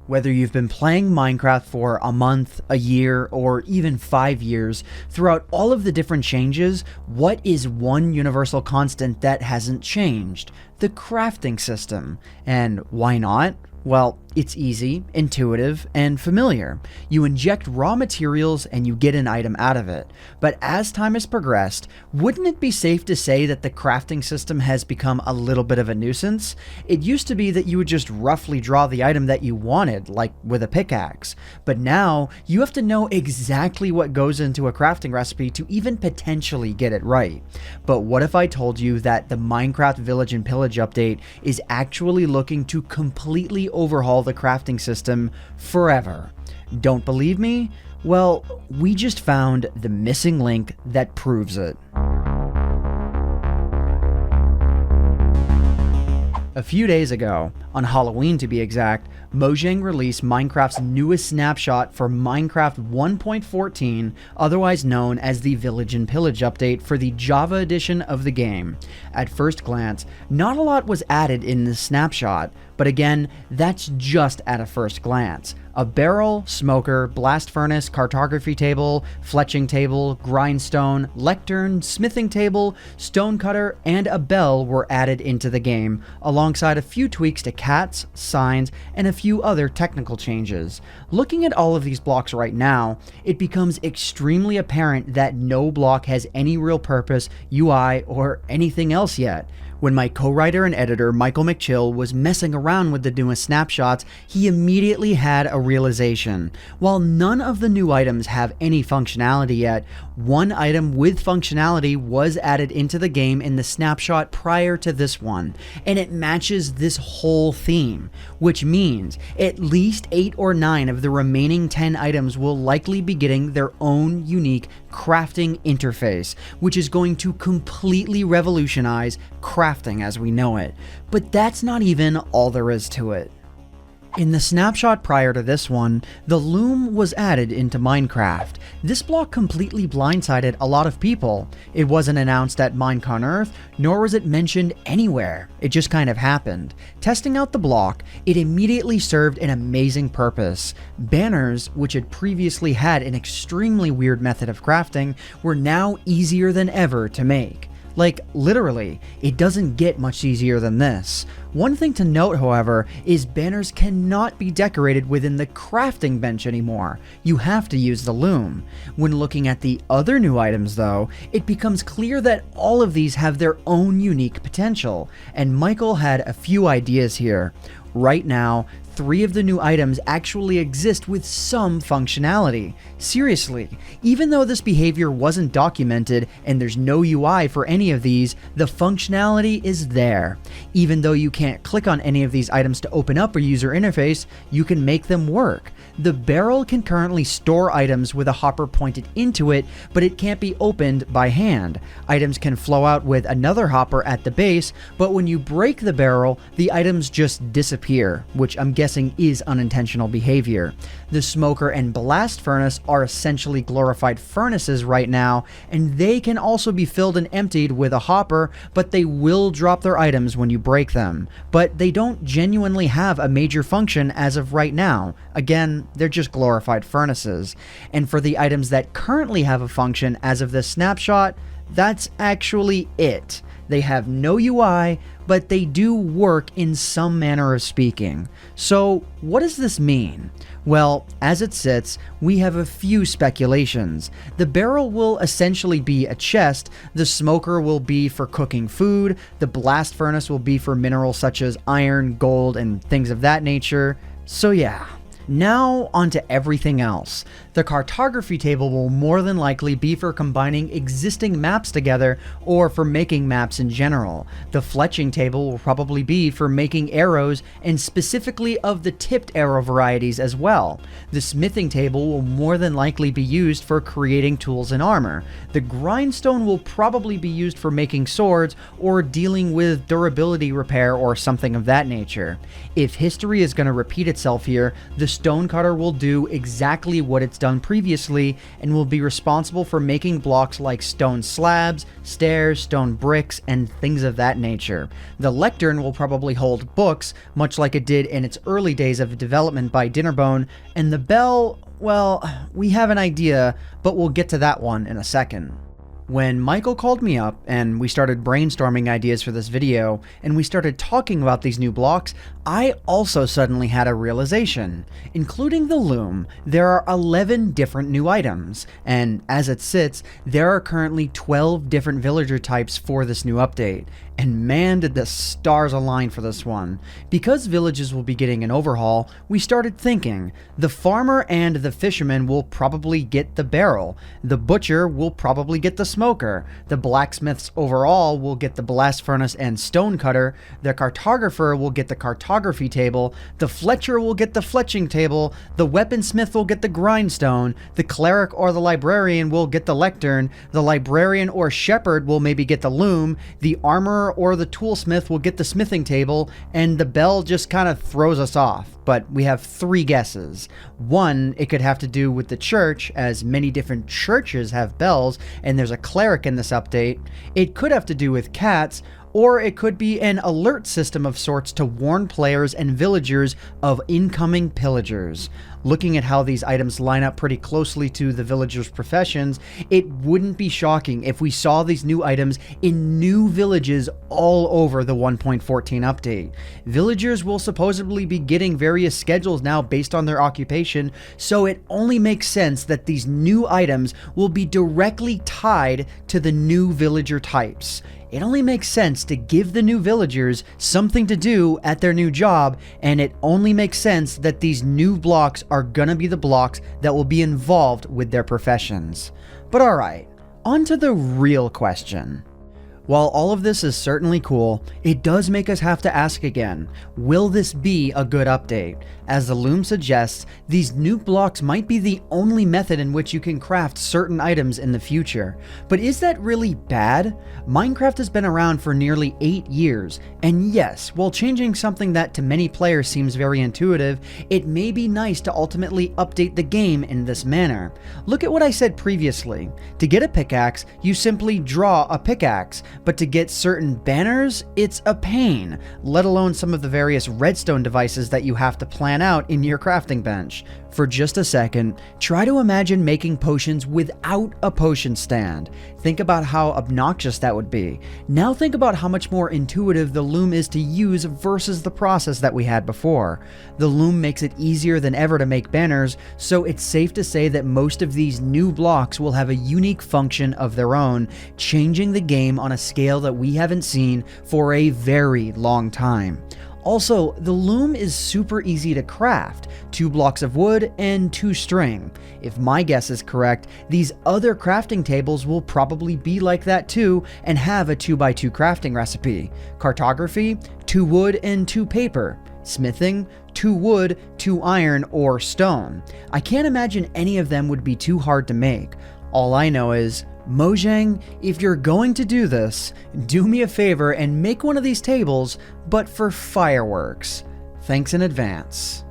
Whether you've been playing Minecraft for a month, a year, or even 5 years, throughout all of the different changes, what is one universal constant that hasn't changed? The crafting system. And why not? Well, it's easy, intuitive, and familiar. You inject raw materials and you get an item out of it. But as time has progressed, wouldn't it be safe to say that the crafting system has become a little bit of a nuisance? It used to be that you would just roughly draw the item that you wanted, like with a pickaxe. But now, you have to know exactly what goes into a crafting recipe to even potentially get it right. But what if I told you that the Minecraft Village and Pillage update is actually looking to completely overhaul the crafting system forever? Don't believe me? Well, we just found the missing link that proves it. A few days ago, on Halloween to be exact, Mojang released Minecraft's newest snapshot for Minecraft 1.14, otherwise known as the Village and Pillage update for the Java edition of the game. At first glance, not a lot was added in this snapshot, but again, that's just at a first glance. A barrel, smoker, blast furnace, cartography table, fletching table, grindstone, lectern, smithing table, stonecutter, and a bell were added into the game, alongside a few tweaks to cats, signs, and a few other technical changes. Looking at all of these blocks right now, it becomes extremely apparent that no block has any real purpose, UI, or anything else yet. When my co-writer and editor Michael McChill was messing around with the newest snapshots, he immediately had a realization. While none of the new items have any functionality yet, one item with functionality was added into the game in the snapshot prior to this one, and it matches this whole theme, which means at least 8 or 9 of the remaining 10 items will likely be getting their own unique crafting interface, which is going to completely revolutionize crafting as we know it. But that's not even all there is to it. In the snapshot prior to this one, the Loom was added into Minecraft. This block completely blindsided a lot of people. It wasn't announced at Minecon Earth, nor was it mentioned anywhere. It just kind of happened. Testing out the block, it immediately served an amazing purpose. Banners, which had previously had an extremely weird method of crafting, were now easier than ever to make. Like, literally, it doesn't get much easier than this. One thing to note, however, is banners cannot be decorated within the crafting bench anymore. You have to use the Loom. When looking at the other new items, though, it becomes clear that all of these have their own unique potential, and Michael had a few ideas here. Right now, 3 of the new items actually exist with some functionality. Seriously, even though this behavior wasn't documented and there's no UI for any of these, the functionality is there. Even though you can't click on any of these items to open up a user interface, you can make them work. The barrel can currently store items with a hopper pointed into it, but it can't be opened by hand. Items can flow out with another hopper at the base, but when you break the barrel, the items just disappear, which I'm guessing is unintentional behavior. The smoker and blast furnace are essentially glorified furnaces right now, and they can also be filled and emptied with a hopper, but they will drop their items when you break them. But they don't genuinely have a major function as of right now. Again, they're just glorified furnaces. And for the items that currently have a function as of this snapshot, that's actually it. They have no UI, but they do work in some manner of speaking. So what does this mean? Well, as it sits, we have a few speculations. The barrel will essentially be a chest, the smoker will be for cooking food, the blast furnace will be for minerals such as iron, gold, and things of that nature. So yeah. Now onto everything else. The cartography table will more than likely be for combining existing maps together or for making maps in general. The fletching table will probably be for making arrows and specifically of the tipped arrow varieties as well. The smithing table will more than likely be used for creating tools and armor. The grindstone will probably be used for making swords or dealing with durability repair or something of that nature. If history is going to repeat itself here, the stonecutter will do exactly what it's done done previously and will be responsible for making blocks like stone slabs, stairs, stone bricks, and things of that nature. The lectern will probably hold books, much like it did in its early days of development by Dinnerbone, and the bell, well, we have an idea, but we'll get to that one in a second. When Michael called me up and we started brainstorming ideas for this video and we started talking about these new blocks, I also suddenly had a realization. Including the Loom, there are 11 different new items, and as it sits, there are currently 12 different villager types for this new update. And man, did the stars align for this one. Because villages will be getting an overhaul, we started thinking, the farmer and the fisherman will probably get the barrel, the butcher will probably get the smoker, the blacksmiths overall will get the blast furnace and stonecutter, the cartographer will get the cartography table, the fletcher will get the fletching table, the weaponsmith will get the grindstone, the cleric or the librarian will get the lectern, the librarian or shepherd will maybe get the loom, the armorer or the toolsmith will get the smithing table, and the bell just kind of throws us off. But we have 3 guesses. One, it could have to do with the church, as many different churches have bells, and there's a cleric in this update. It could have to do with cats, or it could be an alert system of sorts to warn players and villagers of incoming pillagers. Looking at how these items line up pretty closely to the villagers' professions, it wouldn't be shocking if we saw these new items in new villages all over the 1.14 update. Villagers will supposedly be getting various schedules now based on their occupation, so it only makes sense that these new items will be directly tied to the new villager types. It only makes sense to give the new villagers something to do at their new job, and it only makes sense that these new blocks are gonna be the blocks that will be involved with their professions. But alright, on to the real question. While all of this is certainly cool, it does make us have to ask again, will this be a good update? As the Loom suggests, these new blocks might be the only method in which you can craft certain items in the future. But is that really bad? Minecraft has been around for nearly 8 years, and yes, while changing something that to many players seems very intuitive, it may be nice to ultimately update the game in this manner. Look at what I said previously. To get a pickaxe, you simply draw a pickaxe. But to get certain banners, it's a pain, let alone some of the various redstone devices that you have to plan out in your crafting bench. For just a second, try to imagine making potions without a potion stand. Think about how obnoxious that would be. Now think about how much more intuitive the Loom is to use versus the process that we had before. The Loom makes it easier than ever to make banners, so it's safe to say that most of these new blocks will have a unique function of their own, changing the game on a scale that we haven't seen for a very long time. Also, the Loom is super easy to craft, 2 blocks of wood and 2 string. If my guess is correct, these other crafting tables will probably be like that too and have a 2x2 crafting recipe. Cartography, 2 wood and 2 paper. Smithing, 2 wood, 2 iron, or stone. I can't imagine any of them would be too hard to make. All I know is, Mojang, if you're going to do this, do me a favor and make one of these tables, but for fireworks. Thanks in advance.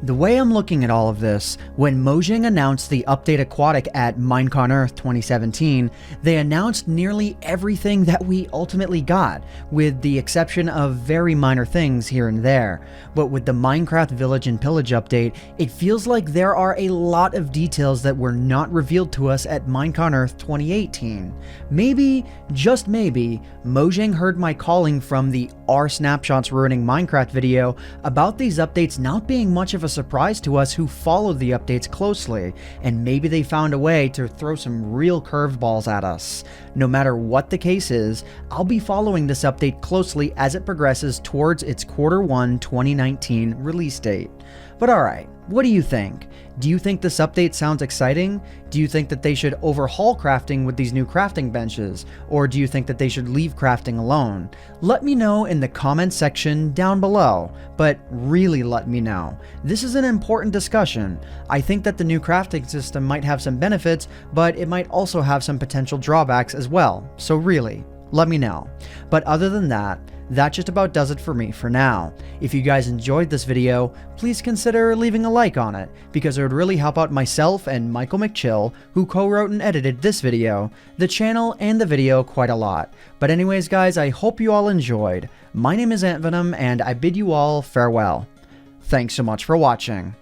The way I'm looking at all of this, when Mojang announced the Update Aquatic at Minecon Earth 2017, they announced nearly everything that we ultimately got, with the exception of very minor things here and there. But with the Minecraft Village and Pillage update, it feels like there are a lot of details that were not revealed to us at Minecon Earth 2018. Maybe, just maybe, Mojang heard my calling from the "Are Snapshots Ruining Minecraft" video about these updates not being much of a surprise to us who followed the updates closely, and maybe they found a way to throw some real curveballs at us. No matter what the case is, I'll be following this update closely as it progresses towards its Q1 2019 release date. But alright, what do you think? Do you think this update sounds exciting? Do you think that they should overhaul crafting with these new crafting benches? Or do you think that they should leave crafting alone? Let me know in the comments section down below, but really let me know. This is an important discussion. I think that the new crafting system might have some benefits, but it might also have some potential drawbacks as well, so really, let me know. But other than that, that just about does it for me for now. If you guys enjoyed this video, please consider leaving a like on it, because it would really help out myself and Michael McChill, who co-wrote and edited this video, the channel, and the video quite a lot. But anyways guys, I hope you all enjoyed. My name is AntVenom, and I bid you all farewell. Thanks so much for watching.